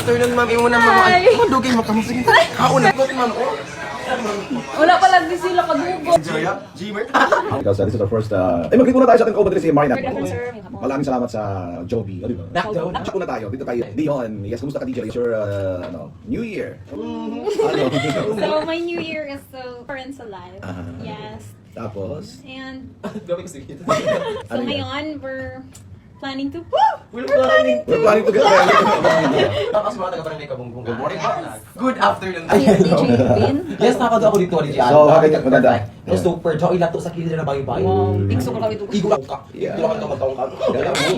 afternoon, ma'am. Iuna, ma'am. Ay, madugay mo kamo. Sige. Hauna. Ma'am. Wala pa lang din sila kadugo. Joya? Gmer? Because this is our first, mag-greet muna tayo sa ating co-moderator si Marina. Sir. Maraming salamat sa Joby. O, diba? Check muna tayo. Dito tayo. Dion. Yes, kumusta ka DJ? It's your, New Year. So my new year is so friends alive. Yes. Tapos? And Gawin ko sige. so ngayon we're planning to We're planning We're planning to get married. Tapos mga taga-barangay Kabungbong. Good morning, ma'am. Good afternoon. DJ Vin. Yes, nakakado ako dito, DJ. So, bakit maganda? No, super. Joy lato sa kilid na bayo-bayo. Wow, tigso ko kami ito. Igo ka. Yeah. Igo ka magtaong ka.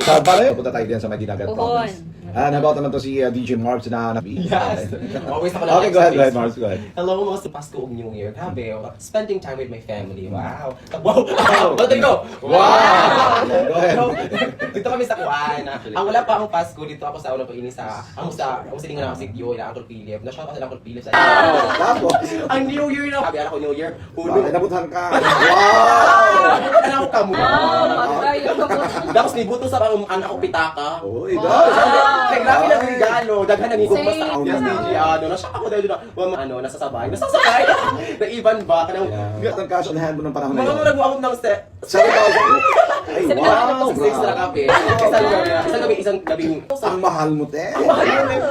Sa balay, punta tayo din sa may ginagat Uhon. province. Nabaut naman to si DJ Marbs na nabi. Yes. Always ako lang. Okay, go ahead, Marbs, go ahead. Hello, mga sa Pasko ug New Year. Grabe, spending time with my family. Wow. Wow. Balik ko. Wow. Go ahead. Dito kami sa Kuan. Ang wala pa akong Pasko dito ako sa una pa ini sa ang silingan ako si Dio ila Uncle Philip. Na shout out sa Uncle Philip sa. Tapos, Ang New Year na. Sabi ako New Year. bakit nabuthan ka? Wow! Ano ka mo? Tapos nibuto sa anak ko pitaka. Uy, guys! Kaya grabe lang regalo, daghan nang igong basta ako. Same. Yes, DJ, nasyak ako dahil doon, nasasabay. Naiban ba? Kanang, Gat ang cash on hand mo ng panahon na mga yun. nag-uamot ng set. 7,000. Ay, wow! Six na kape. Isang gabing. Ang mahal mo, te.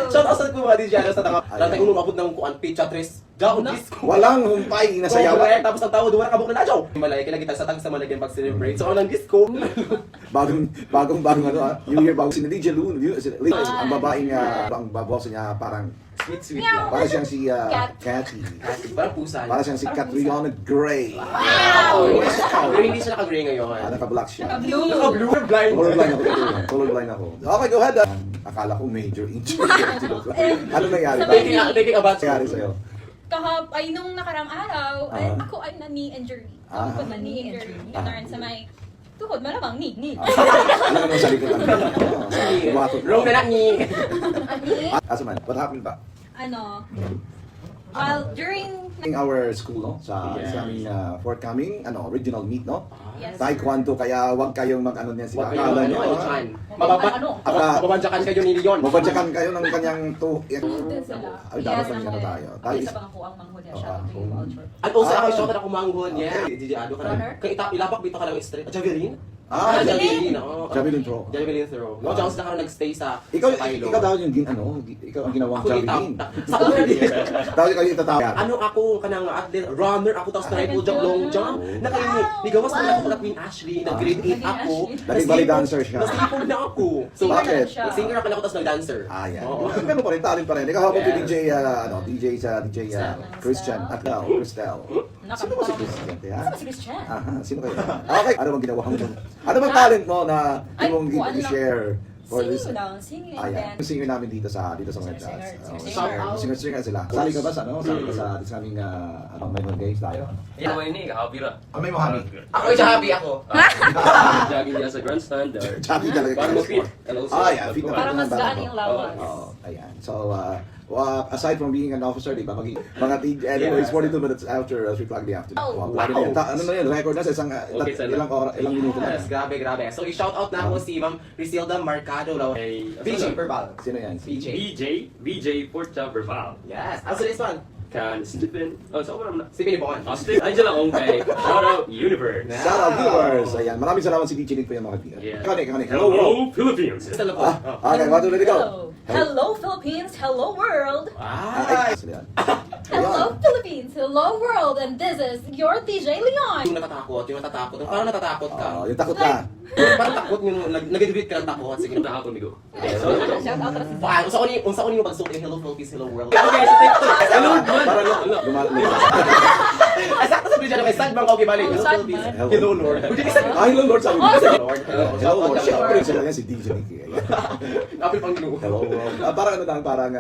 Shout out sa mga DJ, sa taka. Ratay unong abot ng kuan, pizza tres. Gaon disco. Walang humpay na sayawan. Tapos ang tao, duwa na kabuk na nadyaw. Malay, kinagita sa tang sa malagyan pag-celebrate. So, ang disco. Bagong New Year bago si DJ Lou. Ang babaeng, ang baboss niya parang Sweet lang. para siyang si Cathy. Parang pusa. Para siyang si Catriona Gray. Pero hindi siya naka-gray ngayon. Naka-black siya. Naka-blue. Blind. Colorblind ako. Colorblind ako. Okay, go ahead. Akala ko major injury. Ano nangyari ba? Thinking about Nangyari sa'yo? ay nung nakarang araw, ay ako ay na-knee injury. Ako po na-knee injury. Naran sa may tuhod, malamang knee. Ano naman sa likod? Bumatot. Wrong na lang ni. Asa man, what happened ba? While during In our school, no? Sa aming forthcoming, original meet, no? Yes. Taekwondo, kaya wag kayong mag-ano niyan sila. Huwag kayo Akala ano, niyo, Chan. Mababadyakan kayo ni Leon. mabadyakan kayo ng kanyang sila. Ay, dapat lang ano tayo. Tayo Isa pang ako ang manghuli siya. Culture. At also ako shot na kumanghon. Yeah. DJ Ado ka na. Kaya ilapak dito ka lang straight. Javelin? Javelin. Javelin throw. Javelin throw. No, Jones na ka nag-stay sa Ikaw Tylo. daw yung ikaw ang ginawang Ako ni javelin. Sa una din. Daw kayo itatawag. Ano ako kanang athlete, runner ako tapos triple jump, long jump. Nigawas na ako pagka Queen Ashley, nag-grade 8 ako. Naging ballet dancer siya. Nasipod na ako. So, Bakit? singer ako tapos nag-dancer. Yan. Oo. Ganun pa rin, talent pa rin. Ikaw habang DJ Christian at Cristel. Sino ba si Christian? Si Christian. Sino kayo? Okay, ano bang ginawa mo? Ano bang talent mo na Ay, mong kuwan lang. i-share for this? Singing Ayan. and Yung singer namin dito sa mga jazz. Singer. Singer sila. Sali ka ba sa Sali ka sa aming Mayroon Games tayo? Ito ini happy ra. May mahami. Ako yung happy ako. Jogging niya sa grandstand. Chatty talaga. Para mo fit. Yeah, fit na. Para mas gaan yung lawas. Ayan. So, aside from being an officer, di ba, mga anyways, 42 minutes after 3 o'clock in the afternoon. Wow. Ano na yun, record na sa isang ilang minuto na. Yes, grabe. So, i-shout out na ako si Ma'am Griselda Marcado. BJ Verbal. Sino yan? BJ Porta Verbal. Yes. Also this one. Kan Stephen. Oh, sa ako naman. Si Pinibongan. Stephen. Ay, dyan lang kay Shout Out Universe. Shout out viewers! Ayan, maraming salamat si DJ Nick po yung mga kaibigan. Yeah. Kanik. Hello, Philippines. Sa loob. Okay, what do we go? Hello Philippines, hello world. Ay! Hello Philippines, hello world, and this is your DJ Leon. Yung natatakot. Parang natatakot ka. Yung takot ka. Parang takot yung nag-edit ka ng takot. Sige. Punta ako nigo. Shout out na Wow, unsa ko yung pagsuot yung Hello Philippines, Hello World. Okay, sa TikTok. Hello, Para Ay, sakto sa video na may sad bang okay balik. Hello sad Philippines. man. Hello Lord. Hello Lord, sabi mo. Lord. Hello Lord. Siyempre sila yan si DJ Nick. Apil pang gino. Hello Lord. Parang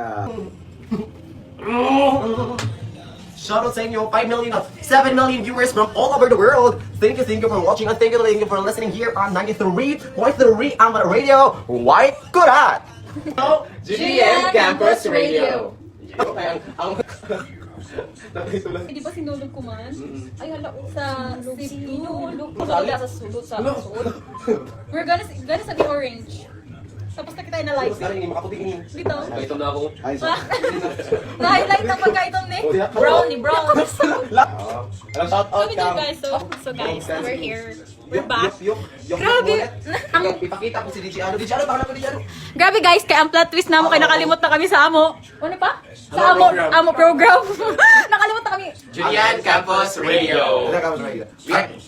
Shout out sa inyo, 5 million, 7 million viewers from all over the world. Thank you for watching and thank you for listening here on 93.3 Amara Radio. White Kurat! GM Campus Radio. Di ba sinulog ko man? Ay, hala, sa sinulog. Wala sa sulod sa suod. We're gonna say the orange. Tapos nakita na live. Tapos galing ni makaputingin. Dito. Ito na ako. Ay, so. Na-highlight ang pagkaitom ni. Brownie, brown. Shout So out we do guys, so guys, we're here. We're back. Yok. Grabe. Ipakita ko si DJ Ano. DJ Ano, baka na ko DJ Ano. Grabe guys, kaya ang plot twist na mo, kaya nakalimot na kami sa amo. Ano pa? Sa amo program. Nakalimot na kami. Julian Campos Radio. Wala ka mas mahila.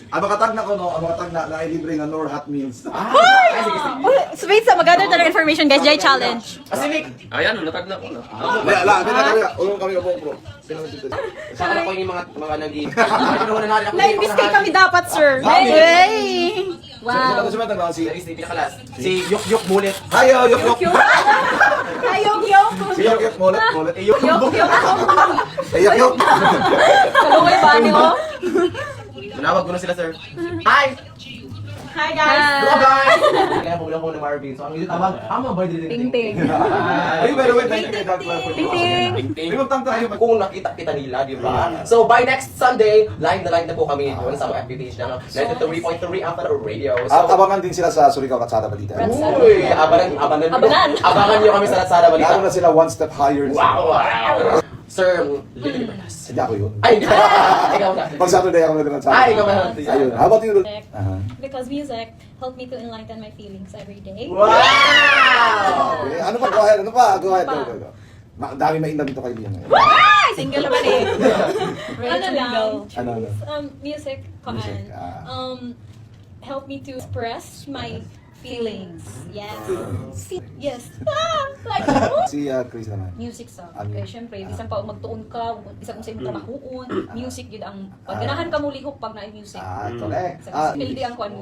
Ang makatag na ko, no? Ang makatag na libre nga Nor Hot Meals. So wait, sa mag-gather tayo ng information guys, Jay Challenge. Asimik. Ayan, natag na ako na. Wala, kami. Ulong kami po, bro. Saka na ko yung mga nagi. Na-imbis kay kami dapat, sir. Hey! Wow. Si Pinakalas. Si Yok Mulit. Hayo, yok. Ayog, yok. Si yok, mulit. Yok, yok. Ay, yok. Kalungay ba niyo? Manawag ko na sila, sir. Hi! Hi guys. Hello, guys! Kaya pulang ko na Marvin. So, ang yung tawag, ba Ting ting. Ay, by the way, thank you. Ting ting. Ting-ting. Ay, magtang tayo. Kung nakita nila, di ba? So, by next Sunday, live na po kami doon sa FB page ng 93.3 Ampada Radio. At So, abangan din sila sa Surigao Katsada Balita. uy, abangan nyo kami sa Latsada Lalo Balita. na sila one step higher. Wow! Sir, Lily Bernas. Hindi ako yun. Ay, ikaw na. Pag Saturday ako na sa Ay, ikaw na. Ayun. How about you? Because music helped me to enlighten my feelings every day. Wow! Okay. Ano pa? Go ahead. Go ahead. Go. Dami mainam dito kay Liam. Ay, single naman eh. Ano lang? Ano? Music, Music, help me to express my feelings. Yes. Yes. Like, Si Chris naman. music sa. Ano? Kaya syempre, bisan pa magtuon ka, bisan kung sa imo ka mahuon, music yun ang, pag ganahan ka mo lihok pag na music. Correct. Sa pildi ang kwan mo.